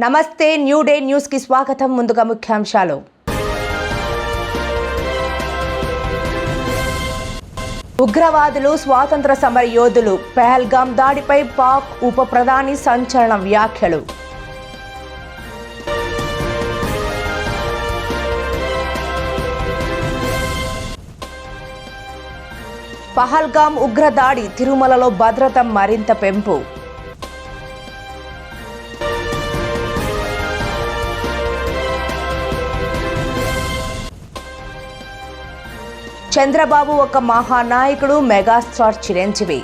నమస్తే new day news కి స్వాగతం. ముందుగా ముఖ్యాంశాలు. ఉగ్రవాదులు స్వాతంత్ర సమర యోధులు, పెహల్గాం దాడిపై పాక్ ఉప ప్రధాని సంచలన వ్యాఖ్యలు. పహల్గాం ఉగ్రదాడి, తిరుమలలో భద్రత మరింత పెంపు. చంద్రబాబు ఒక మహానాయకుడు, మెగాస్టార్ చిరంజీవి.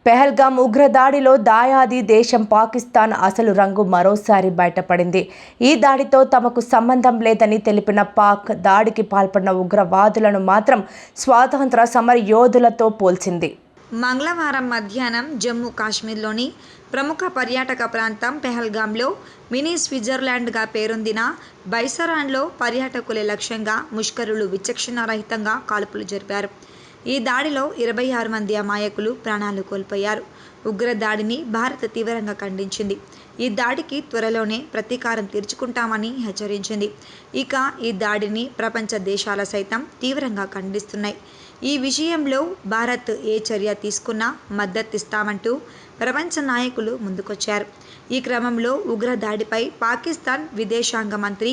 పెహల్గాం ఉగ్రదాడిలో దాయాది దేశం పాకిస్తాన్ అసలు రంగు మరోసారి బయటపడింది. ఈ దాడితో తమకు సంబంధం లేదని తెలిపిన పాక్ దాడికి పాల్పడిన ఉగ్రవాదులను మాత్రం స్వాతంత్ర సమర యోధులతో పోల్చింది. మంగళవారం మధ్యాహ్నం జమ్మూ కాశ్మీర్లోని ప్రముఖ పర్యాటక ప్రాంతం పెహల్గాంలో మినీ స్విట్జర్లాండ్గా పేరొందిన బైసరాన్లో పర్యాటకుల లక్ష్యంగా ముష్కరులు విచక్షణారహితంగా కాల్పులు జరిపారు. ఈ దాడిలో 26 మంది అమాయకులు ప్రాణాలు కోల్పోయారు. ఉగ్రదాడిని భారత్ తీవ్రంగా ఖండించింది. ఈ దాడికి త్వరలోనే ప్రతీకారం తీర్చుకుంటామని హెచ్చరించింది. ఇక ఈ దాడిని ప్రపంచ దేశాల సైతం తీవ్రంగా ఖండిస్తున్నాయి. ఈ విషయంలో భారత్ ఏ చర్య తీసుకున్నా మద్దతిస్తామంటూ ప్రపంచ నాయకులు ముందుకొచ్చారు. ఈ క్రమంలో ఉగ్రదాడిపై పాకిస్తాన్ విదేశాంగ మంత్రి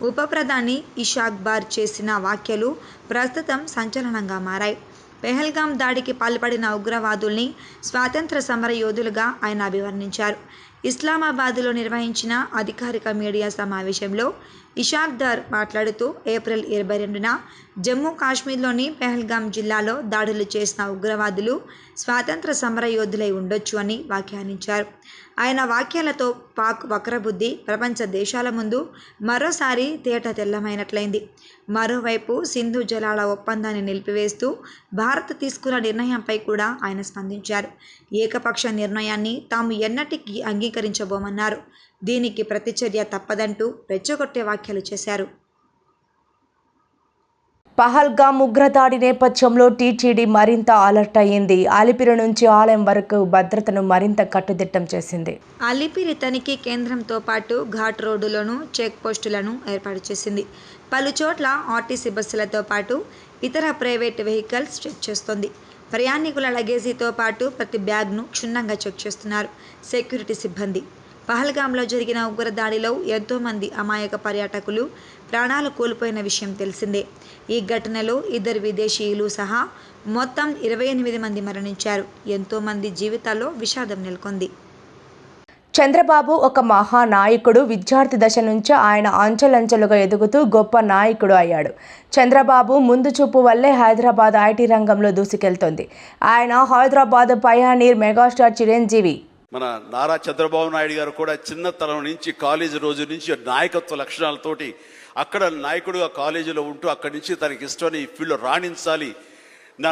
ఉప ప్రధాని ఇషాక్బార్ చేసిన వ్యాఖ్యలు ప్రస్తుతం సంచలనంగా మారాయి. పెహల్గాం దాడికి పాల్పడిన ఉగ్రవాదుల్ని స్వాతంత్ర సమర యోధులుగా ఆయన అభివర్ణించారు. ఇస్లామాబాద్లో నిర్వహించిన అధికారిక మీడియా సమావేశంలో ఇషాక్దార్ మాట్లాడుతూ ఏప్రిల్ 22న జమ్మూ కాశ్మీర్లోని పెహల్గాం జిల్లాలో దాడులు చేసిన ఉగ్రవాదులు స్వాతంత్ర సమర యోధులై ఉండొచ్చు అని వ్యాఖ్యానించారు. ఆయన వ్యాఖ్యలతో పాక్ వక్రబుద్ధి ప్రపంచ దేశాల ముందు మరోసారి తేట తెల్లమైనట్లయింది. మరోవైపు సింధు జలాల ఒప్పందాన్ని నిలిపివేస్తూ భారత్ తీసుకున్న నిర్ణయంపై కూడా ఆయన స్పందించారు. ఏకపక్ష నిర్ణయాన్ని తాము ఎన్నటికీ అంగీకరించబోమన్నారు. దీనికి ప్రతిచర్య తప్పదంటూ రెచ్చగొట్టే వ్యాఖ్యలు చేశారు. పహల్గాం ఉగ్రదాడి నేపథ్యంలో టీటీడీ మరింత అలర్ట్ అయ్యింది. అలిపిరి నుంచి ఆలయం వరకు భద్రతను మరింత కట్టుదిట్టం చేసింది. అలిపిరి తనిఖీ కేంద్రంతో పాటు ఘాట్ రోడ్డులోనూ చెక్ పోస్టులను ఏర్పాటు చేసింది. పలు చోట్ల ఆర్టీసీ బస్సులతో పాటు ఇతర ప్రైవేట్ వెహికల్స్ చెక్ చేస్తోంది. ప్రయాణికుల లగేజీతో పాటు ప్రతి బ్యాగ్ను క్షుణ్ణంగా చెక్ చేస్తున్నారు సెక్యూరిటీ సిబ్బంది. పహల్గాంలో జరిగిన ఉగ్రదాడిలో ఎంతోమంది అమాయక పర్యాటకులు ప్రాణాలు కోల్పోయిన విషయం తెలిసిందే. ఈ ఘటనలో 2 విదేశీయులు సహా మొత్తం 28 మంది మరణించారు. ఎంతోమంది జీవితాల్లో విషాదం నెలకొంది. చంద్రబాబు ఒక మహానాయకుడు. విద్యార్థి దశ నుంచి ఆయన అంచెలంచెలుగా ఎదుగుతూ గొప్ప నాయకుడు అయ్యాడు. చంద్రబాబు ముందు చూపు వల్లే హైదరాబాద్ ఐటీ రంగంలో దూసుకెళ్తోంది. ఆయన హైదరాబాద్ పయానీర్, మెగాస్టార్ చిరంజీవి. మన నారా చంద్రబాబు నాయుడు గారు కూడా చిన్నతనం నుంచి కాలేజీ రోజు నుంచి నాయకత్వ లక్షణాలతోటి అక్కడ నాయకుడుగా కాలేజీలో ఉంటూ అక్కడి నుంచి తనకి ఇష్టమని ఈ ఫీల్డ్లో రాణించాలి, నా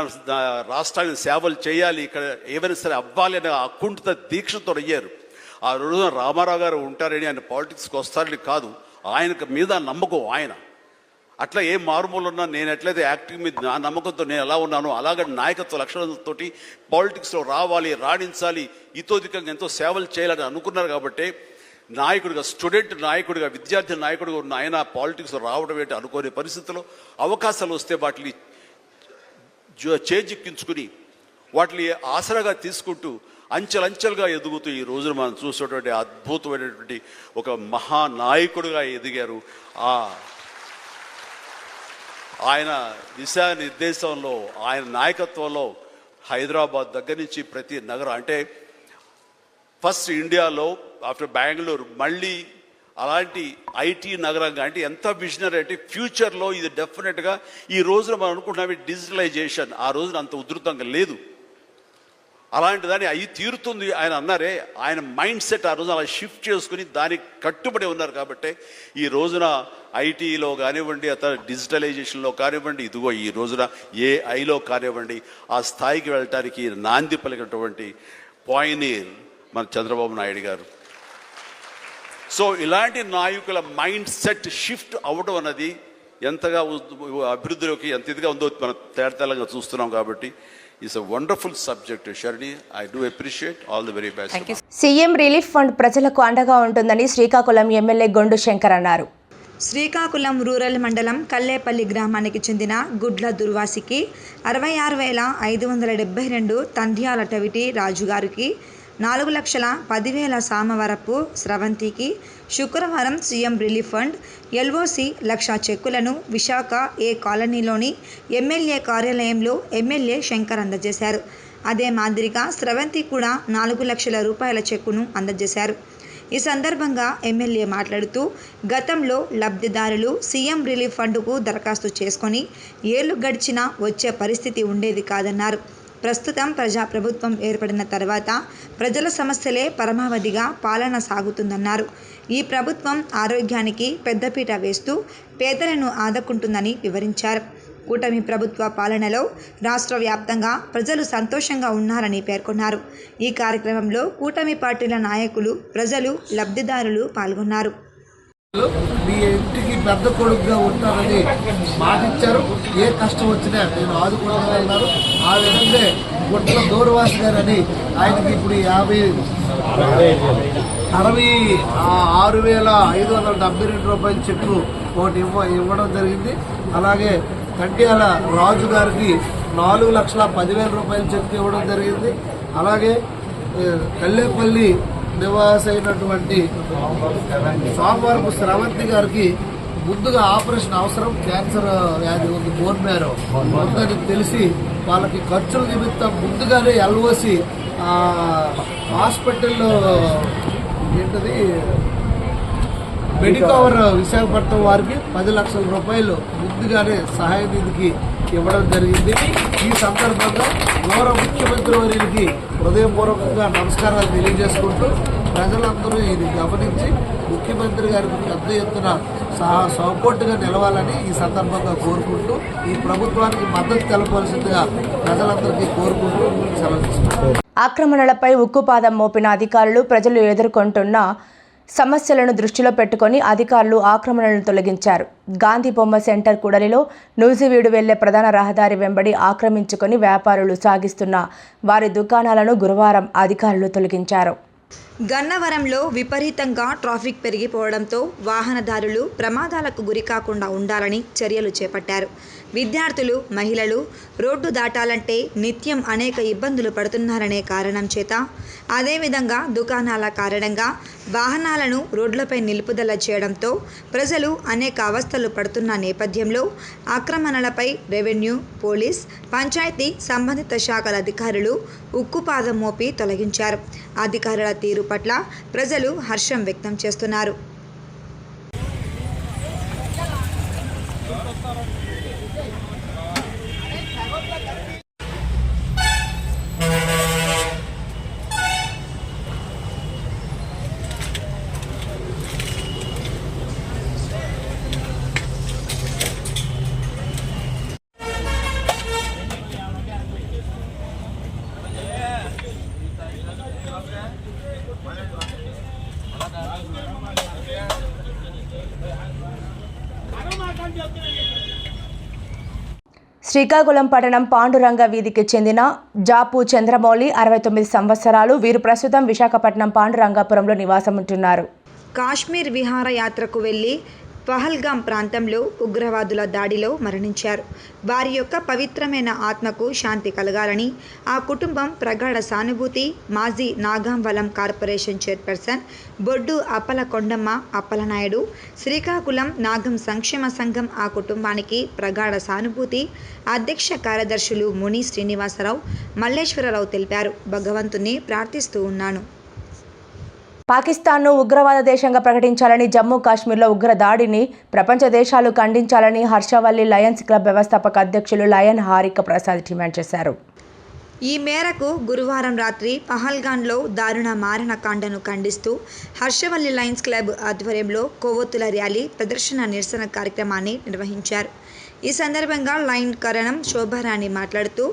రాష్ట్రానికి సేవలు చేయాలి, ఇక్కడ ఏమైనా సరే అవ్వాలి అనే అకుంఠిత దీక్షతో అయ్యారు. ఆ రోజున రామారావు గారు ఉంటారని ఆయన పాలిటిక్స్కి వస్తారని కాదు, ఆయనకు మీద నమ్మకం. ఆయన అట్లా ఏ మారుమూలు ఉన్నా నేను ఎట్లయితే యాక్టింగ్ మీద నా నమ్మకంతో నేను ఎలా ఉన్నానో అలాగే నాయకత్వ లక్షణాలతో పాలిటిక్స్లో రావాలి, రాణించాలి, ఇతోధికంగా ఎంతో సేవలు చేయాలని అనుకున్నారు. కాబట్టి నాయకుడిగా, స్టూడెంట్ నాయకుడిగా, విద్యార్థి నాయకుడిగా ఉన్న ఆయన పాలిటిక్స్లో రావడం ఏంటి అనుకోని పరిస్థితుల్లో అవకాశాలు వస్తే వాటిని చేజిక్కించుకుని వాటిని ఆసరాగా తీసుకుంటూ అంచెలంచెలుగా ఎదుగుతూ ఈ రోజున మనం చూసేటువంటి అద్భుతమైనటువంటి ఒక మహానాయకుడిగా ఎదిగారు. ఆయన దిశానిర్దేశంలో, ఆయన నాయకత్వంలో హైదరాబాద్ దగ్గర నుంచి ప్రతి నగరం, అంటే ఫస్ట్ ఇండియాలో ఆఫ్టర్ బెంగళూరు మళ్ళీ అలాంటి ఐటీ నగరంగా, అంటే ఎంత విజనరీ అంటే ఫ్యూచర్లో ఇది డెఫినెట్గా ఈ రోజున మనం అనుకుంటున్నాం డిజిటలైజేషన్ ఆ రోజున అంత ఉధృతంగా లేదు, అలాంటి దాన్ని అవి తీరుతుంది ఆయన అన్నారే. ఆయన మైండ్ సెట్ ఆ రోజున అలా షిఫ్ట్ చేసుకుని దానికి కట్టుబడి ఉన్నారు. కాబట్టి ఈ రోజున ఐటీలో కానివ్వండి, అతను డిజిటలైజేషన్లో కానివ్వండి, ఇదిగో ఈ రోజున ఏఐలో కానివ్వండి, ఆ స్థాయికి వెళ్ళటానికి నాంది పలికినటువంటి పాయనీర్ మన చంద్రబాబు నాయుడు గారు. సో ఇలాంటి నాయకుల మైండ్ సెట్ షిఫ్ట్ అవ్వడం అన్నది ఎంతగా అభివృద్ధిలోకి ఎంత ఇదిగా ఉందో మనం తేటతెల్లంగా చూస్తున్నాం. కాబట్టి It's a wonderful subject, Sharni. I do appreciate. All the very best. CM relief fund ప్రజలకు అండగా ఉంటుందని శ్రీకాకుళం ఎమ్మెల్యే గొండు శంకర్ అన్నారు. శ్రీకాకుళం రూరల్ మండలం కల్లేపల్లి గ్రామానికి చెందిన గుడ్ల దుర్వాసికి 66,572 తండ్యాల టవిటి రాజుగారికి 4,10,000 సామవరపు స్రవంతికి శుక్రవారం సీఎం రిలీఫ్ ఫండ్ ఎల్ఓసి 1,00,000 చెక్కులను విశాఖ ఏ కాలనీలోని ఎమ్మెల్యే కార్యాలయంలో ఎమ్మెల్యే శంకర్ అందజేశారు. అదే మాదిరిగా స్రవంతి కూడా 4,00,000 రూపాయల చెక్కును అందజేశారు. ఈ సందర్భంగా ఎమ్మెల్యే మాట్లాడుతూ గతంలో లబ్ధిదారులు సీఎం రిలీఫ్ ఫండ్కు దరఖాస్తు చేసుకొని ఏళ్లు గడిచినా వచ్చే పరిస్థితి ఉండేది కాదన్నారు. ప్రస్తుతం ప్రజాప్రభుత్వం ఏర్పడిన తర్వాత ప్రజల సమస్యలే పరమావధిగా పాలన సాగుతుందన్నారు. ఈ ప్రభుత్వం ఆరోగ్యానికి పెద్దపీట వేస్తూ పేదలను ఆదుకుంటుందని వివరించారు. కూటమి ప్రభుత్వ పాలనలో రాష్ట్ర వ్యాప్తంగా ప్రజలు సంతోషంగా ఉన్నారని పేర్కొన్నారు. ఈ కార్యక్రమంలో కూటమి పార్టీల నాయకులు, ప్రజలు, లబ్ధిదారులు పాల్గొన్నారు. మీ ఇంటికి పెద్ద కొడుకుగా ఉంటారని మాటిచ్చారు. ఏ కష్టం వచ్చినా నేను ఆదుకుంటున్నారు. ఆ విధంగా గుట్ల దూరవాసి గారని ఆయనకి ఇప్పుడు 66,572 రూపాయల చెక్కు ఒకటి ఇవ్వడం జరిగింది. అలాగే తండ్యాల రాజు గారికి 4,10,000 రూపాయల చెక్కు ఇవ్వడం జరిగింది. అలాగే కల్లేపల్లి నివాస అయినటువంటి సోమవారపు స్రవంతి గారికి ముందుగా ఆపరేషన్ అవసరం, క్యాన్సర్ వ్యాధి ఉంది, బోన్ మ్యారో ఉందని తెలిసి వాళ్ళకి ఖర్చుల నిమిత్తం ముందుగానే ఎల్ఓసి హాస్పిటల్లో ఏంటది మెడికవర్ విశాఖపట్నం వారికి 10 లక్షల రూపాయలు ముందుగానే సహాయ నిధికి ఇవ్వడం జరిగింది. ఈ సందర్భంగా గౌరవ ముఖ్యమంత్రి వర్యులకి హృదయపూర్వకంగా నమస్కారాలు తెలియజేసుకుంటూ ప్రజలందరూ ఇది గమనించి ముఖ్యమంత్రి గారికి పెద్ద ఎత్తున సపోర్టుగా నిలవాలని ఈ సందర్భంగా కోరుకుంటూ ఈ ప్రభుత్వానికి మద్దతు తెలపాల్సిందిగా ప్రజలందరికీ కోరుకుంటూ సెలవు తీసుకుంటారు. ఆక్రమణలపై ఉక్కుపాదం మోపిన అధికారులు ప్రజలు ఎదుర్కొంటున్న సమస్యలను దృష్టిలో పెట్టుకొని అధికారులు ఆక్రమణలను తొలగించారు. గాంధీ బొమ్మ సెంటర్ కూడలిలో నూజివీడు వెళ్లే ప్రధాన రహదారి వెంబడి ఆక్రమించుకొని వ్యాపారులు సాగిస్తున్న వారి దుకాణాలను గురువారం అధికారులు తొలగించారు. గన్నవరంలో విపరీతంగా ట్రాఫిక్ పెరిగిపోవడంతో వాహనదారులు ప్రమాదాలకు గురికాకుండా ఉండాలని చర్యలు చేపట్టారు. విద్యార్థులు, మహిళలు రోడ్డు దాటాలంటే నిత్యం అనేక ఇబ్బందులు పడుతున్నారనే కారణం చేత, అదేవిధంగా దుకాణాల కారణంగా వాహనాలను రోడ్లపై నిలుపుదల చేయడంతో ప్రజలు అనేక అవస్థలు పడుతున్న నేపథ్యంలో ఆక్రమణలపై రెవెన్యూ, పోలీస్, పంచాయతీ సంబంధిత శాఖల అధికారులు ఉక్కుపాదం మోపి తొలగించారు. అధికారుల తీరు పట్ల ప్రజలు హర్షం వ్యక్తం చేస్తున్నారు. శ్రీకాకుళం పట్టణం పాండురంగ వీధికి చెందిన జాపు చంద్రమౌళి 69 సంవత్సరాలు. వీరు ప్రస్తుతం విశాఖపట్నం పాండురంగాపురంలో నివాసం ఉంటున్నారు. కాశ్మీర్ విహారయాత్రకు వెళ్లి పహల్గాం ప్రాంతంలో ఉగ్రవాదుల దాడిలో మరణించారు. వారి యొక్క పవిత్రమైన ఆత్మకు శాంతి కలగాలని ఆ కుటుంబం ప్రగాఢ సానుభూతి. మాజీ నాగాంవలం కార్పొరేషన్ చైర్పర్సన్ బొడ్డు అప్పల కొండమ్మ అప్పలనాయుడు, శ్రీకాకుళం నాగం సంక్షేమ సంఘం ఆ కుటుంబానికి ప్రగాఢ సానుభూతి. అధ్యక్ష కార్యదర్శులు ముని శ్రీనివాసరావు, మల్లేశ్వరరావు తెలిపారు. భగవంతుని ప్రార్థిస్తూ ఉన్నాను. పాకిస్తాన్ను ఉగ్రవాద దేశంగా ప్రకటించాలని, జమ్మూ కాశ్మీర్లో ఉగ్ర దాడిని ప్రపంచ దేశాలు ఖండించాలని హర్షవల్లి లయన్స్ క్లబ్ వ్యవస్థాపక అధ్యక్షులు లయన్ హారిక ప్రసాద్ డిమాండ్ చేశారు. ఈ మేరకు గురువారం రాత్రి పహల్గాన్లో దారుణ మారణకాండను ఖండిస్తూ హర్షవల్లి లయన్స్ క్లబ్ ఆధ్వర్యంలో కొవ్వొత్తుల ర్యాలీ, ప్రదర్శన, నిరసన కార్యక్రమాన్ని నిర్వహించారు. ఈ సందర్భంగా లయన్ కరణం శోభారాణి మాట్లాడుతూ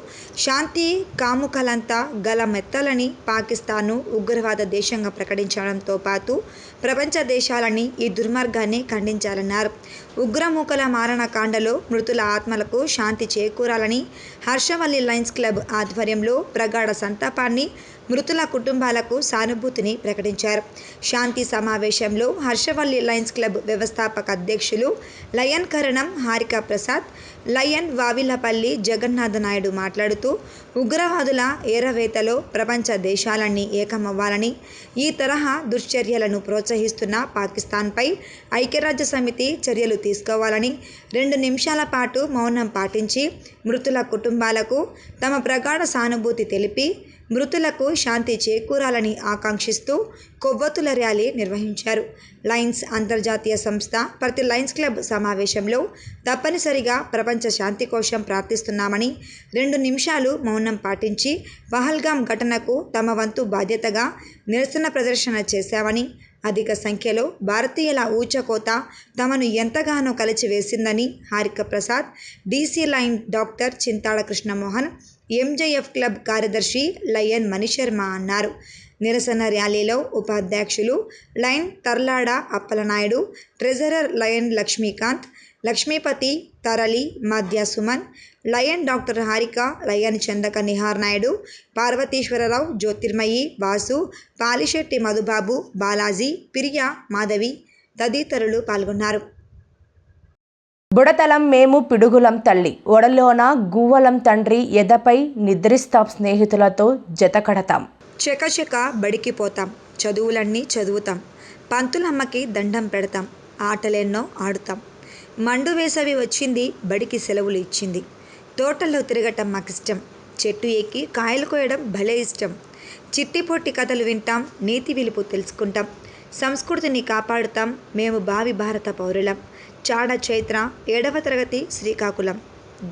శాంతి కాముకలంతా గలమెత్తాలని పాకిస్తాన్ను ఉగ్రవాద దేశంగా ప్రకటించడంతో పాటు ప్రపంచ దేశాలని ఈ దుర్మార్గాన్ని ఖండించాలన్నారు. ఉగ్రమూకల మారణకాండలో మృతుల ఆత్మలకు శాంతి చేకూరాలని హర్షవల్లి లయన్స్ క్లబ్ ఆధ్వర్యంలో ప్రగాఢ సంతాపాన్ని, మృతుల కుటుంబాలకు సానుభూతిని ప్రకటించారు. శాంతి సమావేశంలో హర్షవల్లి లయన్స్ క్లబ్ వ్యవస్థాపక అధ్యక్షులు లయన్ కరణం హారిక ప్రసాద్, లయన్ వావిలపల్లి జగన్నాథ నాయుడు మాట్లాడుతూ ఉగ్రవాదుల ఏరవేతలో ప్రపంచ దేశాలన్నీ ఏకమవ్వాలని, ఈ తరహా దుశ్చర్యలను ప్రోత్సహిస్తున్న పాకిస్తాన్పై ఐక్యరాజ్య సమితి చర్యలు తీసుకోవాలని, 2 నిమిషాల పాటు మౌనం పాటించి మృతుల కుటుంబాలకు తమ ప్రగాఢ సానుభూతి తెలిపి మృతులకు శాంతి చేకూరాలని ఆకాంక్షిస్తూ కొవ్వొత్తుల ర్యాలీ నిర్వహించారు. లయన్స్ అంతర్జాతీయ సంస్థ ప్రతి లయన్స్ క్లబ్ సమావేశంలో తప్పనిసరిగా ప్రపంచ శాంతి కోసం ప్రార్థిస్తున్నామని, 2 నిమిషాలు మౌనం పాటించి పహల్గాం ఘటనకు తమ వంతు బాధ్యతగా నిరసన ప్రదర్శన చేశామని, అధిక సంఖ్యలో భారతీయుల ఊచకోత తమను ఎంతగానో కలిచివేసిందని Harika Prasad, DC lion doctor Chintada Krishnamohan, MJF club కార్యదర్శి లయన్ మణిశర్మ అన్నారు. నిరసన ర్యాలీలో ఉపాధ్యక్షులు lion Tarlada Appalanaidu, treasurer lion Lakshmikant, Lakshmipati, Tarali, మధ్య Suman, lion doctor Harika, lion Chandaka Nihar Naidu, Parvatiswararao, Jyothirmayi, Vasu, Palisetti Madhubabu, Balaji, Piriya, Madhavi తదితరులు పాల్గొన్నారు. బుడతలం మేము పిడుగులం తల్లి, ఒడలోన గువ్వలం తండ్రి, ఎదపై నిద్రిస్తాం స్నేహితులతో జతకడతాం. చెకచెక బడికి పోతాం, చదువులన్నీ చదువుతాం, పంతులమ్మకి దండం పెడతాం, ఆటలెన్నో ఆడుతాం. మండు వేసవి వచ్చింది, బడికి సెలవులు ఇచ్చింది. తోటల్లో తిరగటం మాకిష్టం, చెట్టు ఎక్కి కాయలు కోయడం భలే ఇష్టం. చిట్టి పొట్టి కథలు వింటాం, నీతి విలుపు తెలుసుకుంటాం, సంస్కృతిని కాపాడుతాం, మేము భావి భారత పౌరులం. చాడ చైత్ర, 7వ తరగతి, శ్రీకాకుళం.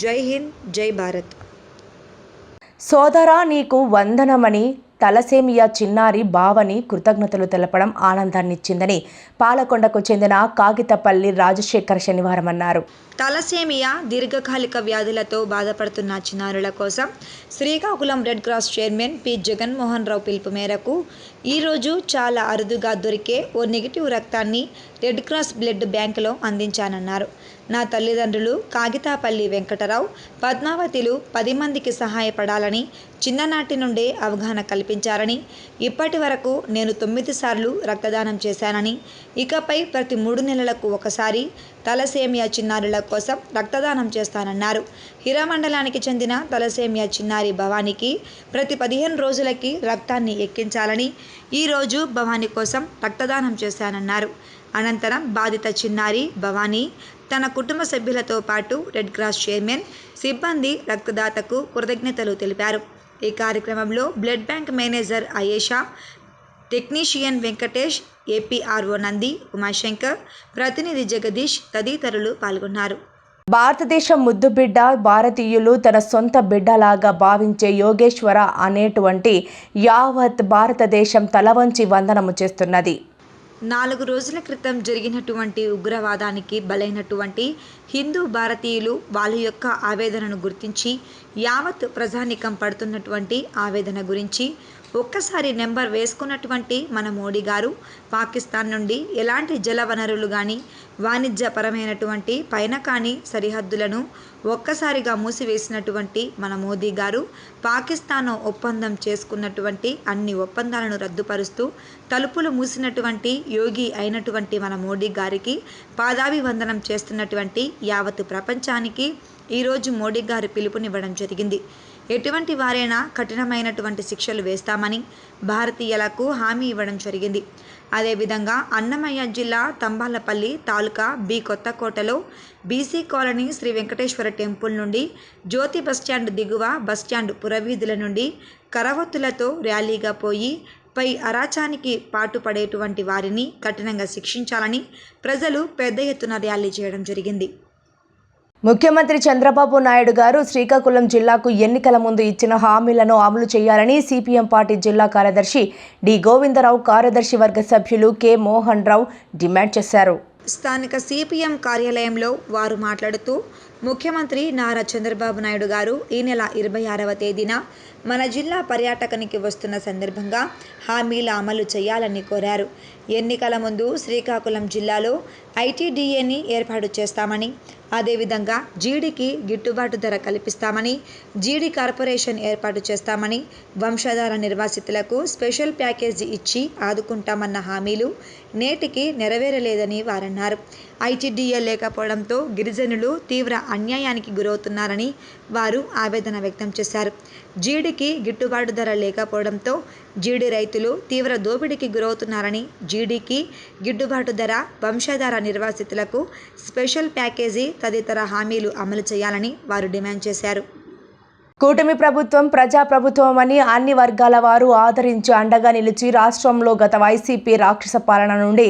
జై హింద్, జై భారత్. సోదరా నీకు వందనమని తలసేమియా చిన్నారి భావని కృతజ్ఞతలు తెలపడం ఆనందాన్నిచ్చిందని పాలకొండకు చెందిన కాగితపల్లి రాజశేఖర్ శనివారం అన్నారు. తలసేమియా దీర్ఘకాలిక వ్యాధులతో బాధపడుతున్న చిన్నారుల కోసం Srikakulam red cross chairman P Jaganmohan Rao పిలుపు మేరకు ఈరోజు చాలా అరుదుగా దొరికే ఓ నెగిటివ్ రక్తాన్ని రెడ్ క్రాస్ బ్లడ్ బ్యాంకులో అందించానన్నారు. నా తల్లిదండ్రులు కాగితాపల్లి వెంకటరావు, పద్మావతిలు 10 మందికి సహాయపడాలని చిన్ననాటి నుండే అవగాహన కల్పించారని, ఇప్పటి వరకు నేను 9 సార్లు రక్తదానం చేశానని, ఇకపై ప్రతి 3 నెలలకు ఒకసారి తలసేమియా చిన్నారుల కోసం రక్తదానం చేస్తానన్నారు. హిరామండలానికి చెందిన తలసేమియా చిన్నారి భవానీకి ప్రతి 15 రోజులకి రక్తాన్ని ఎక్కించాలని ఈరోజు భవానీ కోసం రక్తదానం చేశానన్నారు. అనంతరం బాధిత చిన్నారి భవానీ తన కుటుంబ సభ్యులతో పాటు రెడ్ క్రాస్ చైర్మన్, సిబ్బంది, రక్తదాతకు కృతజ్ఞతలు తెలిపారు. ఈ కార్యక్రమంలో blood bank manager Ayesha, technician Venkatesh, APRO Nandi, Umashankar, ప్రతినిధి జగదీష్ తదితరులు పాల్గొన్నారు. భారతదేశం ముద్దు బిడ్డ, భారతీయులు తన సొంత బిడ్డలాగా భావించే యోగేశ్వర అనేటువంటి యావత్ భారతదేశం తలవంచి వందనము చేస్తున్నది. 4 రోజుల క్రితం జరిగినటువంటి ఉగ్రవాదానికి బలైనటువంటి హిందూ భారతీయులు వాళ్ళ యొక్క ఆవేదనను గుర్తించి యావత్ ప్రజానికం పడుతున్నటువంటి ఆవేదన గురించి ఒక్కసారి నెంబర్ వేసుకున్నటువంటి మన మోడీ గారు పాకిస్తాన్ నుండి ఎలాంటి జల వనరులు కానీ వాణిజ్యపరమైనటువంటి పైన కానీ సరిహద్దులను ఒక్కసారిగా మూసివేసినటువంటి మన మోదీ గారు పాకిస్తాన్ ఒప్పందం చేసుకున్నటువంటి అన్ని ఒప్పందాలను రద్దుపరుస్తూ తలుపులు మూసినటువంటి యోగి అయినటువంటి మన మోడీ గారికి పాదాభివందనం చేస్తున్నటువంటి యావత్ ప్రపంచానికి ఈరోజు మోడీ గారు పిలుపునివ్వడం జరిగింది. ఎటువంటి వారైనా కఠినమైనటువంటి శిక్షలు వేస్తామని భారతీయులకు హామీ ఇవ్వడం జరిగింది. అదేవిధంగా అన్నమయ్య జిల్లా తంబాలపల్లి తాలూకా బి కొత్తకోటలో BC colony Sri Venkateswara temple నుండి జ్యోతి బస్టాండ్ దిగువ బస్టాండ్ పురవీధుల నుండి కరవత్తులతో ర్యాలీగా పోయి పై అరాచానికి పాటుపడేటువంటి వారిని కఠినంగా శిక్షించాలని ప్రజలు పెద్ద ఎత్తున ర్యాలీ చేయడం జరిగింది. ముఖ్యమంత్రి చంద్రబాబు నాయుడు గారు శ్రీకాకుళం జిల్లాకు ఎన్నికల ముందు ఇచ్చిన హామీలను అమలు చేయాలని సిపిఎం పార్టీ జిల్లా కార్యదర్శి డి గోవిందరావు, కార్యదర్శి వర్గ సభ్యులు కె మోహన్ రావు డిమాండ్ చేశారు. స్థానిక సిపిఎం కార్యాలయంలో వారు మాట్లాడుతూ ముఖ్యమంత్రి నారా చంద్రబాబు నాయుడు గారు ఈ నెల 26వ తేదీన మన జిల్లా పర్యాటకానికి వస్తున్న సందర్భంగా హామీల అమలు చేయాలని కోరారు. ఎన్నికల ముందు శ్రీకాకుళం జిల్లాలో ఐటీడీఏని ఏర్పాటు చేస్తామని, అదేవిధంగా జీడీకి గిట్టుబాటు ధర కల్పిస్తామని, జీడీ కార్పొరేషన్ ఏర్పాటు చేస్తామని, వంశధార నిర్వాసితులకు స్పెషల్ ప్యాకేజీ ఇచ్చి ఆదుకుంటామన్న హామీలు నేటికి నెరవేరలేదని వారన్నారు. ఐటీడీఏ లేకపోవడంతో గిరిజనులు తీవ్ర అన్యాయానికి గురవుతున్నారని వారు ఆవేదన వ్యక్తం చేశారు. జీడీకి గిట్టుబాటు ధర లేకపోవడంతో జీడీ రైతులు తీవ్ర దోపిడీకి గురవుతున్నారని, జీడీకి గిట్టుబాటు ధర, వంశధార నిర్వాసితులకు స్పెషల్ ప్యాకేజీ తదితర హామీలు అమలు చేయాలని వారు డిమాండ్ చేశారు. కూటమి ప్రభుత్వం ప్రజాప్రభుత్వం అని అన్ని వర్గాల వారు ఆదరించి అండగా నిలిచి రాష్ట్రంలో గత వైసీపీ రాక్షస పాలన నుండి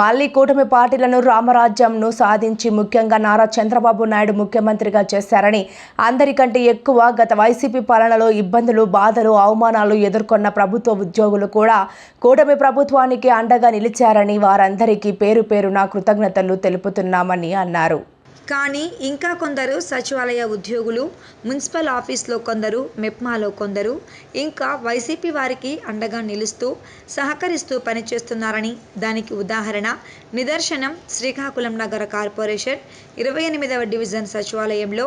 మళ్లీ కూటమి పార్టీలను రామరాజ్యంను సాధించి ముఖ్యంగా నారా చంద్రబాబు నాయుడు ముఖ్యమంత్రిగా చేశారని, అందరికంటే ఎక్కువ గత వైసీపీ పాలనలో ఇబ్బందులు, బాధలు, అవమానాలు ఎదుర్కొన్న ప్రభుత్వ ఉద్యోగులు కూడా కూటమి ప్రభుత్వానికి అండగా నిలిచారని వారందరికీ పేరు పేరున కృతజ్ఞతలు తెలుపుతున్నామని అన్నారు. కానీ ఇంకా కొందరు సచివాలయ ఉద్యోగులు, మున్సిపల్ ఆఫీస్లో కొందరు, మెప్మాలో కొందరు ఇంకా వైసీపీ వారికి అండగా నిలుస్తూ సహకరిస్తూ పనిచేస్తున్నారని, దానికి ఉదాహరణ నిదర్శనం శ్రీకాకుళం నగర కార్పొరేషన్ 28వ డివిజన్ సచివాలయంలో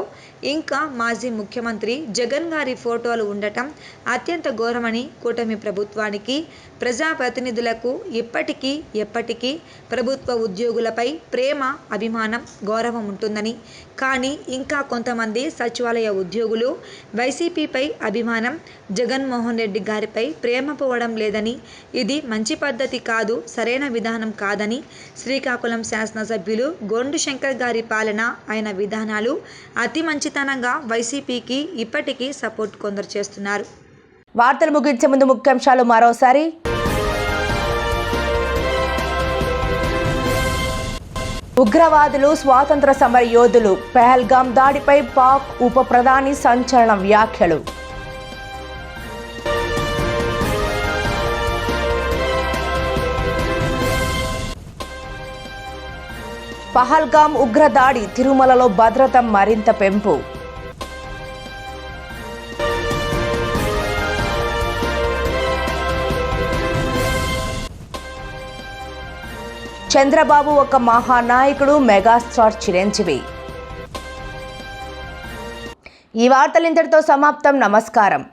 ఇంకా మాజీ ముఖ్యమంత్రి జగన్ గారి ఫోటోలు ఉండటం అత్యంత ఘోరమని, కూటమి ప్రభుత్వానికి, ప్రజాప్రతినిధులకు ఇప్పటికీ ఎప్పటికీ ప్రభుత్వ ఉద్యోగులపై ప్రేమ, అభిమానం, గౌరవం ఉంటుందని, కానీ ఇంకా కొంతమంది సచివాలయ ఉద్యోగులు వైసీపీపై అభిమానం, జగన్మోహన్ రెడ్డి గారిపై ప్రేమ పోవడం లేదని, ఇది మంచి పద్ధతి కాదు, సరైన విధానం కాదని శ్రీకాకుళం శాసనసభ్యులు గొండు శంకర్ గారి పాలన, ఆయన విధానాలు అతి మంచితనంగా వైసీపీకి ఇప్పటికీ సపోర్ట్ కొందరు చేస్తున్నారు. వార్తలు ముగించే ముందు ముఖ్యాంశాలు మరోసారి. ఉగ్రవాదులు, స్వాతంత్ర సమర యోధులు, పెహల్గాం దాడిపై పాక్ ఉప ప్రధాని సంచలన వ్యాఖ్యలు. పహల్గాం ఉగ్రదాడి, తిరుమలలో భద్రత మరింత పెంపు. చంద్రబాబు ఒక మహానాయకుడు, మెగాస్టార్ చిరంజీవి. ఈ వార్తలు ఇంతటితో సమాప్తం. నమస్కారం.